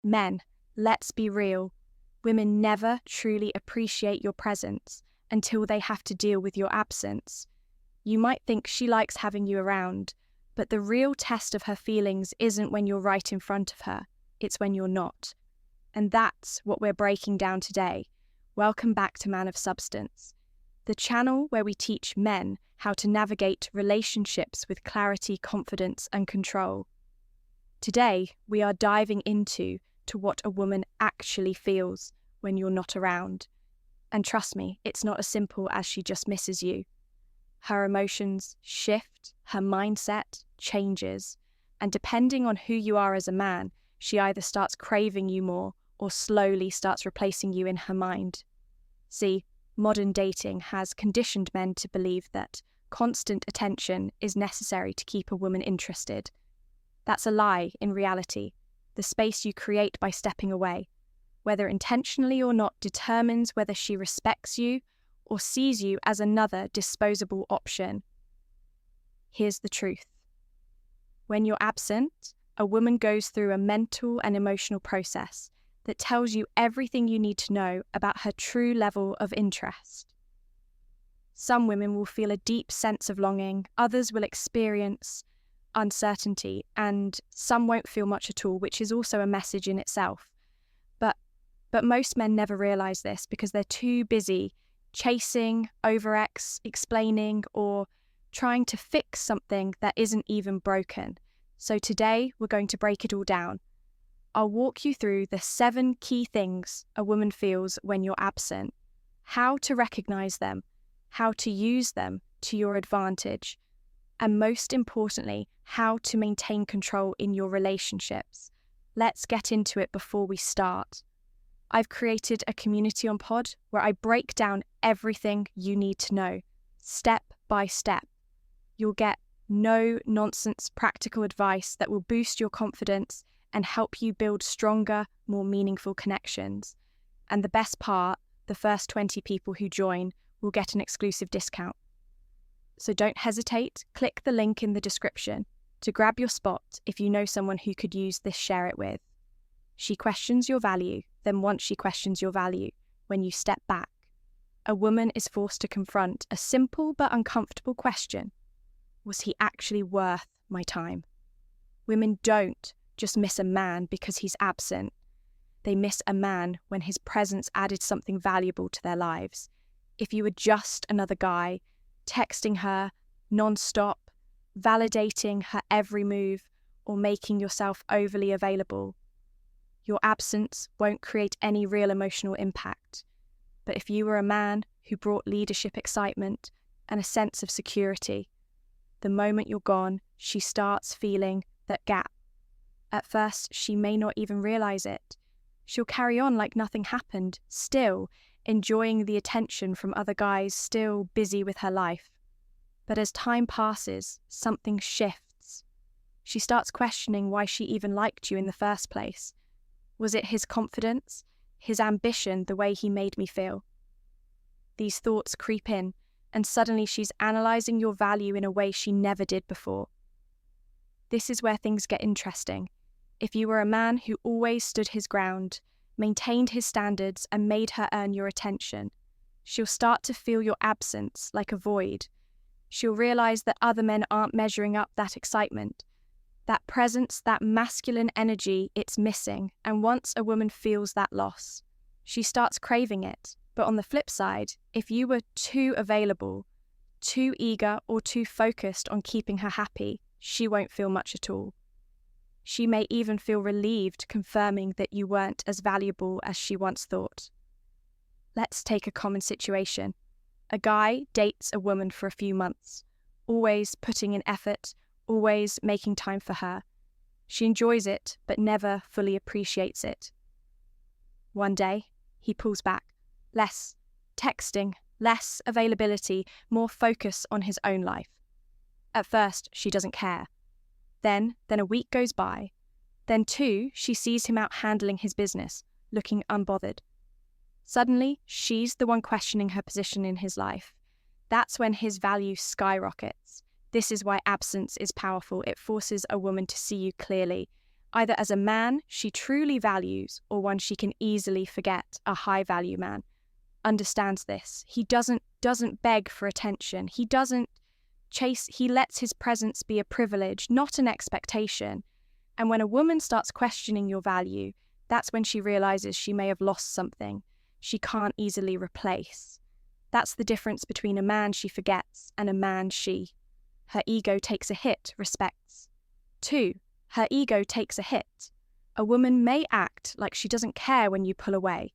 Men, let's be real. Women never truly appreciate your presence until they have to deal with your absence. You might think she likes having you around, but the real test of her feelings isn't when you're right in front of her, it's when you're not. And that's what we're breaking down today. Welcome back to Man of Substance, the channel where we teach men how to navigate relationships with clarity, confidence, and control. Today, we are diving into what a woman actually feels when you're not around. And trust me, it's not as simple as she just misses you. Her emotions shift, her mindset changes, and depending on who you are as a man, she either starts craving you more or slowly starts replacing you in her mind. See, modern dating has conditioned men to believe that constant attention is necessary to keep a woman interested. That's a lie in reality. The space you create by stepping away, whether intentionally or not, determines whether she respects you or sees you as another disposable option. Here's the truth. When you're absent, a woman goes through a mental and emotional process that tells you everything you need to know about her true level of interest. Some women will feel a deep sense of longing, others will experience uncertainty, and some won't feel much at all, which is also a message in itself. But most men never realise this because they're too busy chasing, explaining, or trying to fix something that isn't even broken. So today, we're going to break it all down. I'll walk you through the 7 key things a woman feels when you're absent, how to recognise them, how to use them to your advantage, and most importantly, how to maintain control in your relationships. Let's get into it before we start. I've created a community on Pod where I break down everything you need to know, step by step. You'll get no-nonsense practical advice that will boost your confidence and help you build stronger, more meaningful connections. And the best part, the first 20 people who join will get an exclusive discount. So don't hesitate, click the link in the description to grab your spot if you know someone who could use this, share it with. She questions your value, then once she questions your value, when you step back, a woman is forced to confront a simple but uncomfortable question. Was he actually worth my time? Women don't just miss a man because he's absent. They miss a man when his presence added something valuable to their lives. If you were just another guy, texting her non-stop, validating her every move, or making yourself overly available, your absence won't create any real emotional impact. But if you were a man who brought leadership excitement and a sense of security, the moment you're gone, she starts feeling that gap. At first, she may not even realise it. She'll carry on like nothing happened, still enjoying the attention from other guys, still busy with her life. But as time passes, something shifts. She starts questioning why she even liked you in the first place. Was it his confidence, his ambition, the way he made me feel? These thoughts creep in, and suddenly she's analysing your value in a way she never did before. This is where things get interesting. If you were a man who always stood his ground, maintained his standards, and made her earn your attention, she'll start to feel your absence like a void. She'll realise that other men aren't measuring up that excitement. That presence, that masculine energy, it's missing, and once a woman feels that loss, she starts craving it. But on the flip side, if you were too available, too eager, or too focused on keeping her happy, she won't feel much at all. She may even feel relieved, confirming that you weren't as valuable as she once thought. Let's take a common situation. A guy dates a woman for a few months, always putting in effort, always making time for her. She enjoys it, but never fully appreciates it. One day, he pulls back. Less texting, less availability, more focus on his own life. At first, she doesn't care. Then a week goes by. Then 2, she sees him out handling his business, looking unbothered. Suddenly, she's the one questioning her position in his life. That's when his value skyrockets. This is why absence is powerful. It forces a woman to see you clearly. either as a man she truly values or one she can easily forget. A high-value man understands this. He doesn't beg for attention. He doesn't chase. He lets his presence be a privilege, not an expectation. And when a woman starts questioning your value, that's when she realizes she may have lost something she can't easily replace. That's the difference between a man she forgets and a man her ego takes a hit, respects. 2. Her ego takes a hit. A woman may act like she doesn't care when you pull away,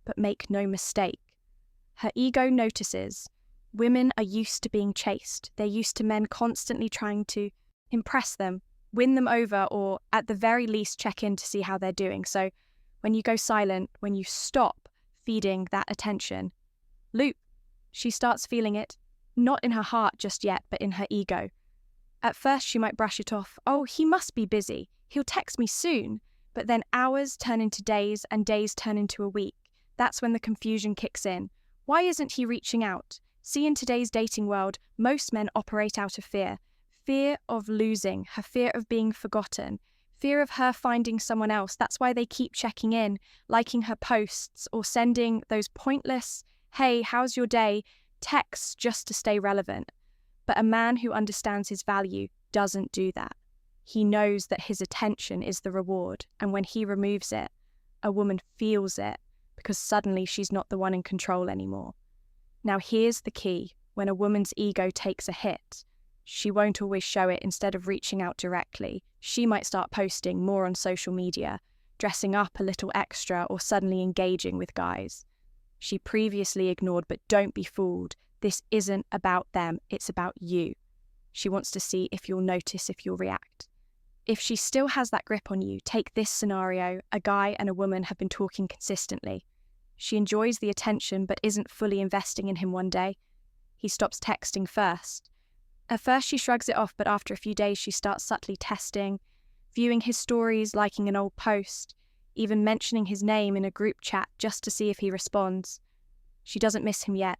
but make no mistake. Her ego notices. Women are used to being chased. They're used to men constantly trying to impress them, win them over, or at the very least check in to see how they're doing. So when you go silent, when you stop feeding that attention, loop, she starts feeling it, not in her heart just yet, but in her ego. At first she might brush it off. Oh, he must be busy. He'll text me soon. But then hours turn into days and days turn into a week. That's when the confusion kicks in. Why isn't he reaching out? See, in today's dating world, most men operate out of fear. Fear of losing, her fear of being forgotten, fear of her finding someone else. That's why they keep checking in, liking her posts, or sending those pointless, "Hey, how's your day?" texts just to stay relevant. But a man who understands his value doesn't do that. He knows that his attention is the reward, and when he removes it, a woman feels it because suddenly she's not the one in control anymore. Now here's the key. When a woman's ego takes a hit, she won't always show it. Instead of reaching out directly, she might start posting more on social media, dressing up a little extra, or suddenly engaging with guys she previously ignored. But don't be fooled. This isn't about them, it's about you. She wants to see if you'll notice, if you'll react. If she still has that grip on you, take this scenario. A guy and a woman have been talking consistently. She enjoys the attention but isn't fully investing in him. One day, he stops texting first. At first she shrugs it off, but after a few days she starts subtly testing, viewing his stories, liking an old post, even mentioning his name in a group chat just to see if he responds. She doesn't miss him yet.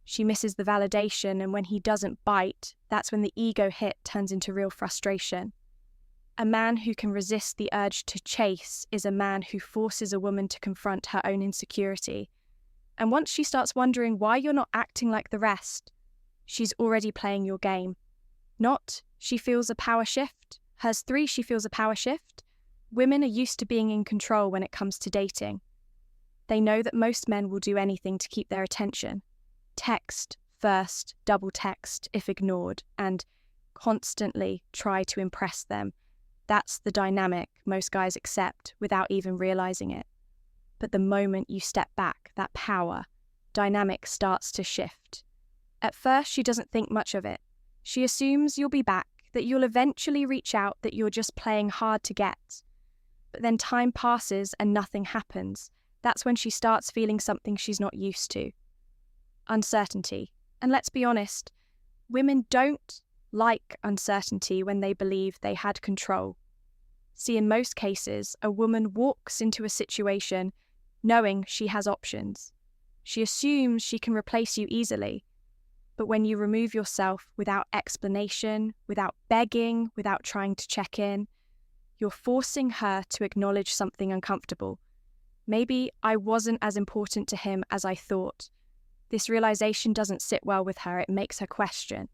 She misses the validation, and when he doesn't bite, that's when the ego hit turns into real frustration. A man who can resist the urge to chase is a man who forces a woman to confront her own insecurity. And once she starts wondering why you're not acting like the rest, she's already playing your game. Not, she feels a power shift. Hers 3, she feels a power shift. Women are used to being in control when it comes to dating. They know that most men will do anything to keep their attention. Text first, double text if ignored, and constantly try to impress them. That's the dynamic most guys accept without even realizing it. But the moment you step back, that power dynamic starts to shift. At first, she doesn't think much of it. She assumes you'll be back, that you'll eventually reach out, that you're just playing hard to get. But then time passes and nothing happens. That's when she starts feeling something she's not used to. Uncertainty. And let's be honest, women don't like uncertainty when they believe they had control. See, in most cases, a woman walks into a situation knowing she has options. She assumes she can replace you easily. But when you remove yourself without explanation, without begging, without trying to check in, you're forcing her to acknowledge something uncomfortable. Maybe I wasn't as important to him as I thought. This realization doesn't sit well with her. It makes her question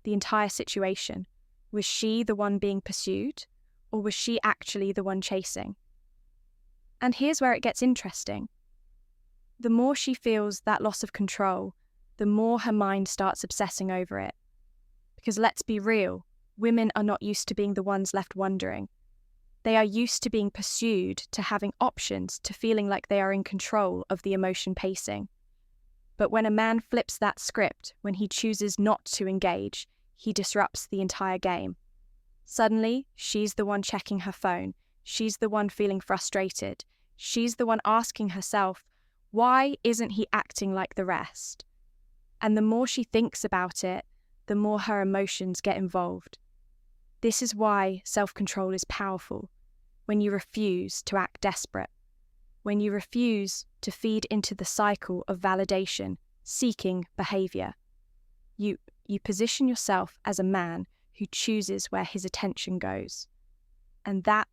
the entire situation. Was she the one being pursued, or was she actually the one chasing? And here's where it gets interesting. The more she feels that loss of control, the more her mind starts obsessing over it. Because let's be real, women are not used to being the ones left wondering. They are used to being pursued, to having options, to feeling like they are in control of the emotion pacing. But when a man flips that script, when he chooses not to engage, he disrupts the entire game. Suddenly, she's the one checking her phone. She's the one feeling frustrated. She's the one asking herself, why isn't he acting like the rest? And the more she thinks about it, the more her emotions get involved. This is why self-control is powerful. When you refuse to act desperate, when you refuse to feed into the cycle of validation, seeking behavior, you position yourself as a man who chooses where his attention goes. And that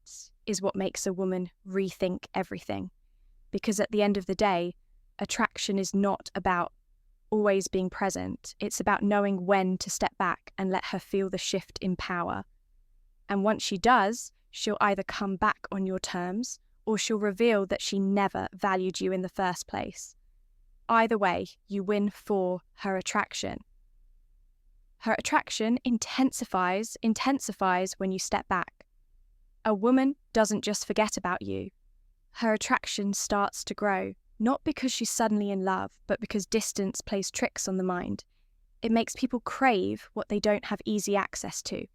is what makes a woman rethink everything. Because at the end of the day, attraction is not about always being present. It's about knowing when to step back and let her feel the shift in power. And once she does, she'll either come back on your terms or she'll reveal that she never valued you in the first place. Either way, you win for her attraction. Her attraction intensifies when you step back. A woman doesn't just forget about you. Her attraction starts to grow, not because she's suddenly in love, but because distance plays tricks on the mind. It makes people crave what they don't have easy access to.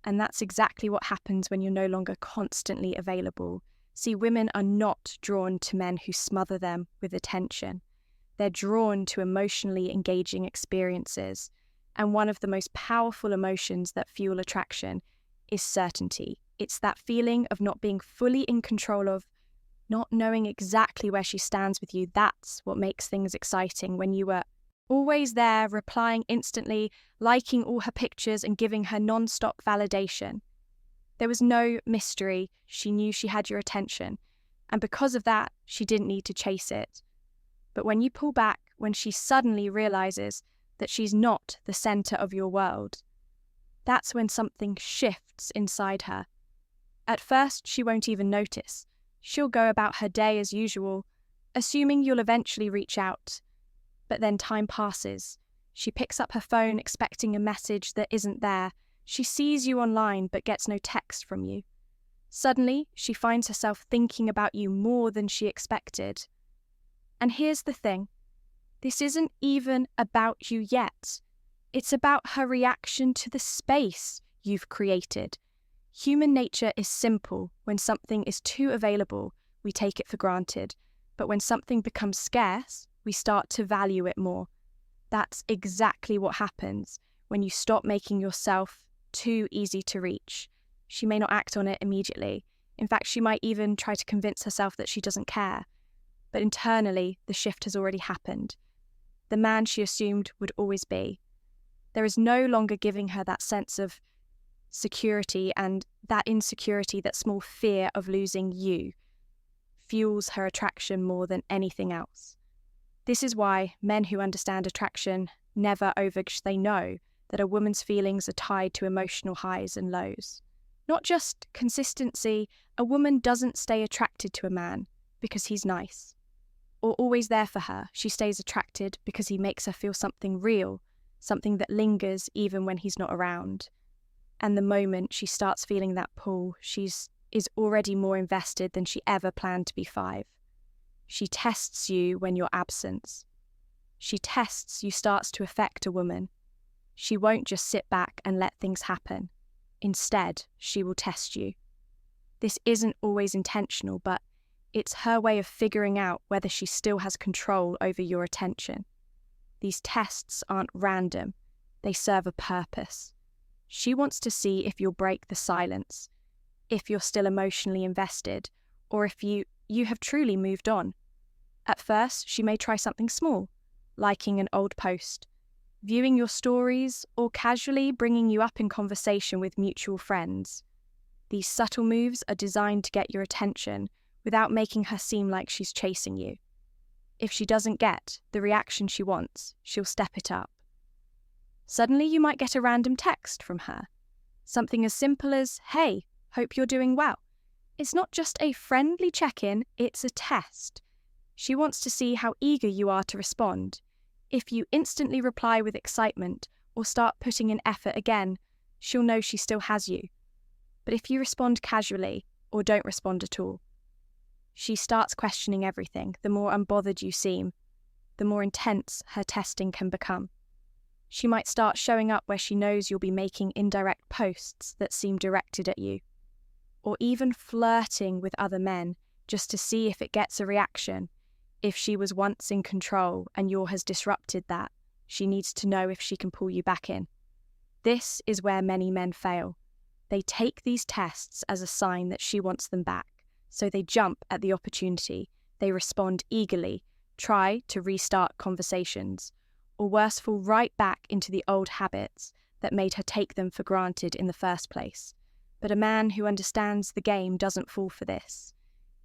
And that's exactly what happens when you're no longer constantly available. See, women are not drawn to men who smother them with attention. They're drawn to emotionally engaging experiences. And one of the most powerful emotions that fuel attraction is certainty. It's that feeling of not being fully in control of, not knowing exactly where she stands with you. That's what makes things exciting, when you were always there, replying instantly, liking all her pictures and giving her non-stop validation. There was no mystery. She knew she had your attention. And because of that, she didn't need to chase it. But when you pull back, when she suddenly realizes that she's not the center of your world, that's when something shifts inside her. At first, she won't even notice. She'll go about her day as usual, assuming you'll eventually reach out. But then time passes. She picks up her phone expecting a message that isn't there. She sees you online but gets no text from you. Suddenly, she finds herself thinking about you more than she expected. And here's the thing. This isn't even about you yet. It's about her reaction to the space you've created. Human nature is simple. When something is too available, we take it for granted. But when something becomes scarce, we start to value it more. That's exactly what happens when you stop making yourself too easy to reach. She may not act on it immediately. In fact, she might even try to convince herself that she doesn't care. But internally, the shift has already happened. The man she assumed would always be. There is no longer giving her that sense of security, and that insecurity, that small fear of losing you, fuels her attraction more than anything else. This is why men who understand attraction never overgive. They know that a woman's feelings are tied to emotional highs and lows. Not just consistency. A woman doesn't stay attracted to a man because he's nice or always there for her. She stays attracted because he makes her feel something real, something that lingers even when he's not around. And the moment she starts feeling that pull, is already more invested than she ever planned to be 5. She tests you when you're absent. She tests you starts to affect a woman. She won't just sit back and let things happen. Instead, she will test you. This isn't always intentional, but it's her way of figuring out whether she still has control over your attention. These tests aren't random. They serve a purpose. She wants to see if you'll break the silence, if you're still emotionally invested, or if you have truly moved on. At first, she may try something small, liking an old post, viewing your stories, or casually bringing you up in conversation with mutual friends. These subtle moves are designed to get your attention without making her seem like she's chasing you. If she doesn't get the reaction she wants, she'll step it up. Suddenly you might get a random text from her. Something as simple as, "Hey, hope you're doing well." It's not just a friendly check-in, it's a test. She wants to see how eager you are to respond. If you instantly reply with excitement or start putting in effort again, she'll know she still has you. But if you respond casually or don't respond at all, she starts questioning everything. The more unbothered you seem, the more intense her testing can become. She might start showing up where she knows you'll be making indirect posts that seem directed at you, or even flirting with other men just to see if it gets a reaction. If she was once in control and yours has disrupted that, she needs to know if she can pull you back in. This is where many men fail. They take these tests as a sign that she wants them back, so they jump at the opportunity. They respond eagerly, try to restart conversations, or worse, fall right back into the old habits that made her take them for granted in the first place. But a man who understands the game doesn't fall for this.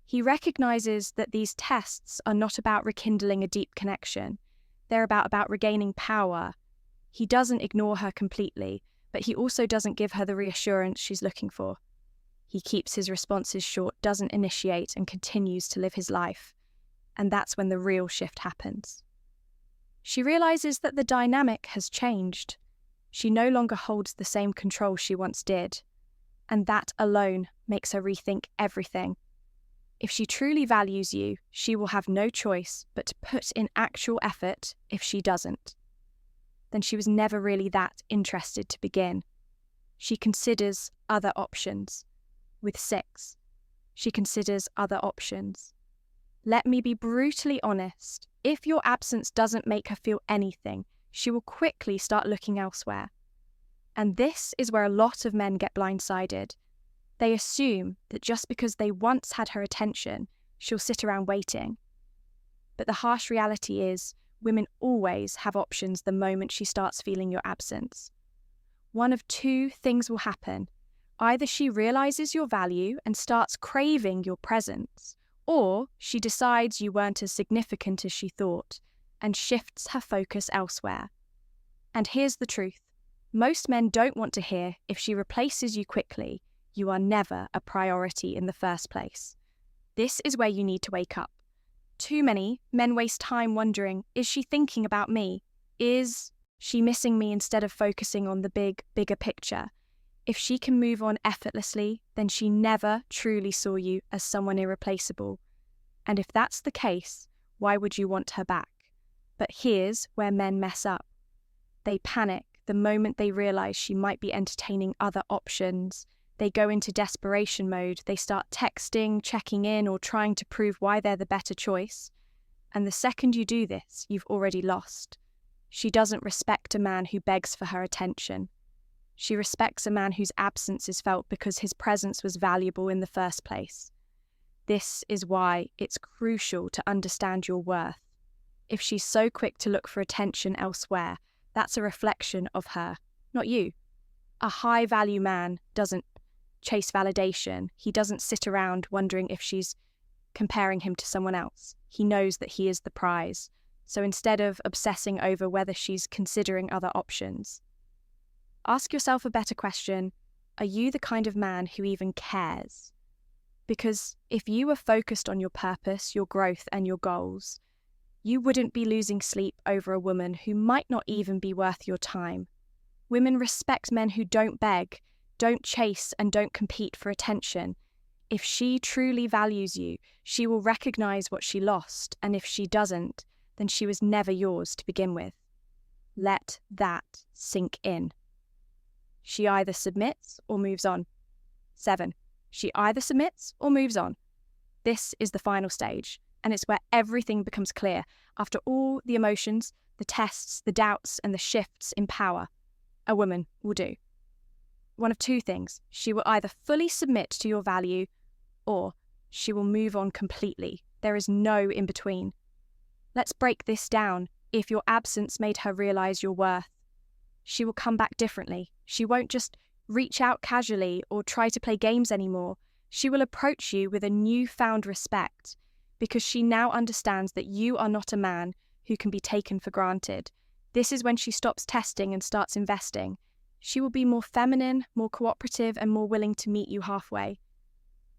He recognizes that these tests are not about rekindling a deep connection. They're about regaining power. He doesn't ignore her completely, but he also doesn't give her the reassurance she's looking for. He keeps his responses short, doesn't initiate, and continues to live his life. And that's when the real shift happens. She realizes that the dynamic has changed. She no longer holds the same control she once did. And that alone makes her rethink everything. If she truly values you, she will have no choice but to put in actual effort if she doesn't. Then she was never really that interested to begin. She considers other options. With 6, she considers other options. Let me be brutally honest. If your absence doesn't make her feel anything, she will quickly start looking elsewhere. And this is where a lot of men get blindsided. They assume that just because they once had her attention, she'll sit around waiting. But the harsh reality is, women always have options the moment she starts feeling your absence. One of 2 things will happen. Either she realizes your value and starts craving your presence, or she decides you weren't as significant as she thought and shifts her focus elsewhere. And here's the truth. Most men don't want to hear if she replaces you quickly, you are never a priority in the first place. This is where you need to wake up. Too many men waste time wondering, is she thinking about me? Is she missing me instead of focusing on the bigger picture? If she can move on effortlessly, then she never truly saw you as someone irreplaceable. And if that's the case, why would you want her back? But here's where men mess up. They panic the moment they realize she might be entertaining other options. They go into desperation mode. They start texting, checking in, or trying to prove why they're the better choice. And the second you do this, you've already lost. She doesn't respect a man who begs for her attention. She respects a man whose absence is felt because his presence was valuable in the first place. This is why it's crucial to understand your worth. If she's so quick to look for attention elsewhere, that's a reflection of her, not you. A high-value man doesn't chase validation. He doesn't sit around wondering if she's comparing him to someone else. He knows that he is the prize. So instead of obsessing over whether she's considering other options, ask yourself a better question. Are you the kind of man who even cares? Because if you were focused on your purpose, your growth, and your goals, you wouldn't be losing sleep over a woman who might not even be worth your time. Women respect men who don't beg, don't chase, and don't compete for attention. If she truly values you, she will recognize what she lost, and if she doesn't, then she was never yours to begin with. Let that sink in. She either submits or moves on. 7. She either submits or moves on. This is the final stage, and it's where everything becomes clear. After all the emotions, the tests, the doubts, and the shifts in power, a woman will do one of 2 things. She will either fully submit to your value, or she will move on completely. There is no in between. Let's break this down. If your absence made her realize your worth, she will come back differently. She won't just reach out casually or try to play games anymore. She will approach you with a newfound respect, because she now understands that you are not a man who can be taken for granted. This is when she stops testing and starts investing. She will be more feminine, more cooperative, and more willing to meet you halfway,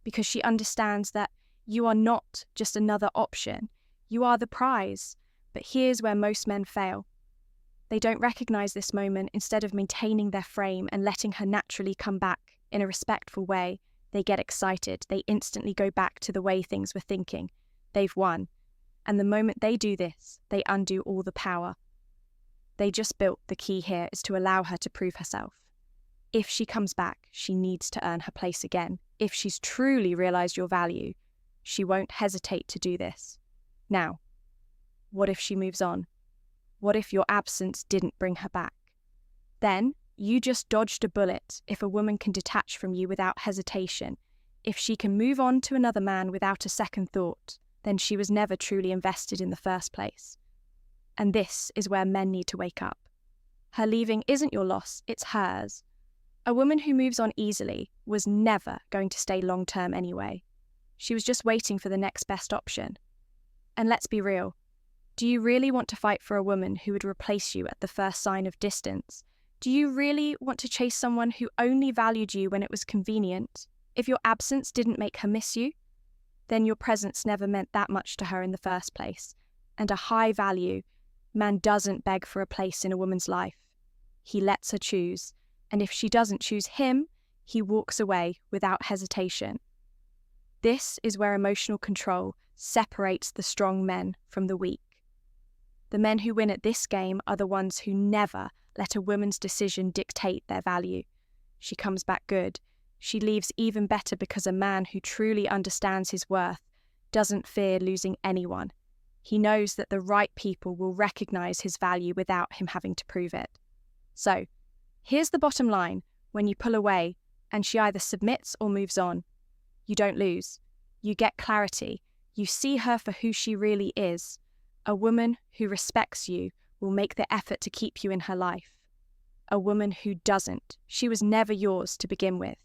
because she understands that you are not just another option. You are the prize. But here's where most men fail. They don't recognize this moment. Instead of maintaining their frame and letting her naturally come back in a respectful way, they get excited. They instantly go back to the way things were thinking. They've won. And the moment they do this, they undo all the power. They just built the key here is to allow her to prove herself. If she comes back, she needs to earn her place again. If she's truly realized your value, she won't hesitate to do this. Now, what if she moves on? What if your absence didn't bring her back? Then, you just dodged a bullet. If a woman can detach from you without hesitation, if she can move on to another man without a second thought, then she was never truly invested in the first place. And this is where men need to wake up. Her leaving isn't your loss, it's hers. A woman who moves on easily was never going to stay long-term anyway. She was just waiting for the next best option. And let's be real. Do you really want to fight for a woman who would replace you at the first sign of distance? Do you really want to chase someone who only valued you when it was convenient? If your absence didn't make her miss you, then your presence never meant that much to her in the first place. And a high value man doesn't beg for a place in a woman's life. He lets her choose, and if she doesn't choose him, he walks away without hesitation. This is where emotional control separates the strong men from the weak. The men who win at this game are the ones who never let a woman's decision dictate their value. She comes back good. She leaves even better because a man who truly understands his worth doesn't fear losing anyone. He knows that the right people will recognize his value without him having to prove it. So, here's the bottom line. When you pull away and she either submits or moves on, you don't lose. You get clarity. You see her for who she really is. A woman who respects you will make the effort to keep you in her life. A woman who doesn't, she was never yours to begin with.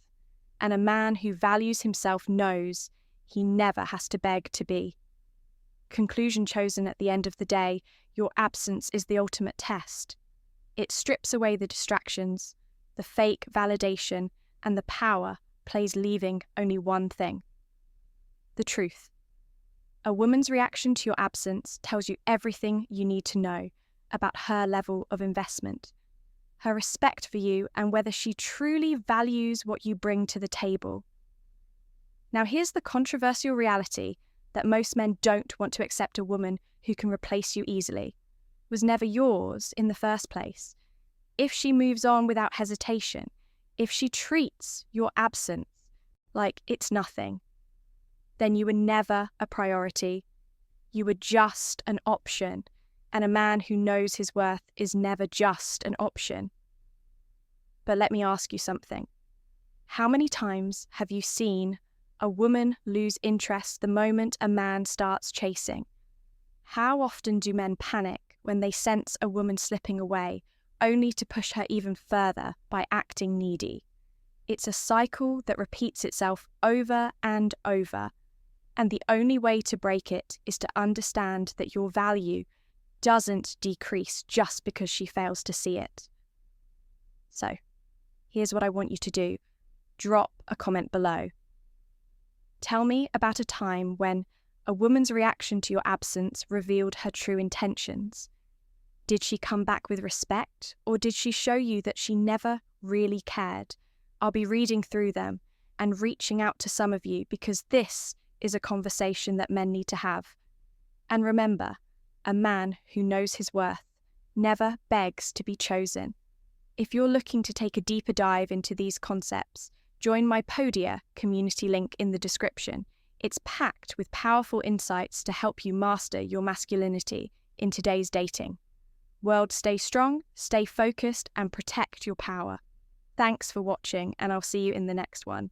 And a man who values himself knows he never has to beg to be. Conclusion chosen at the end of the day, your absence is the ultimate test. It strips away the distractions, the fake validation, and the power plays leaving only one thing: the truth. A woman's reaction to your absence tells you everything you need to know about her level of investment, her respect for you, and whether she truly values what you bring to the table. Now, here's the controversial reality that most men don't want to accept a woman who can replace you easily, was never yours in the first place. If she moves on without hesitation, if she treats your absence like it's nothing, then you were never a priority. You were just an option, and a man who knows his worth is never just an option. But let me ask you something. How many times have you seen a woman lose interest the moment a man starts chasing? How often do men panic when they sense a woman slipping away, only to push her even further by acting needy? It's a cycle that repeats itself over and over, and the only way to break it is to understand that your value doesn't decrease just because she fails to see it. So, here's what I want you to do. Drop a comment below. Tell me about a time when a woman's reaction to your absence revealed her true intentions. Did she come back with respect, or did she show you that she never really cared? I'll be reading through them and reaching out to some of you because this is a conversation that men need to have. And remember, a man who knows his worth never begs to be chosen. If you're looking to take a deeper dive into these concepts, join my Podia community link in the description. It's packed with powerful insights to help you master your masculinity in today's dating. World, stay strong, stay focused, and protect your power. Thanks for watching, and I'll see you in the next one.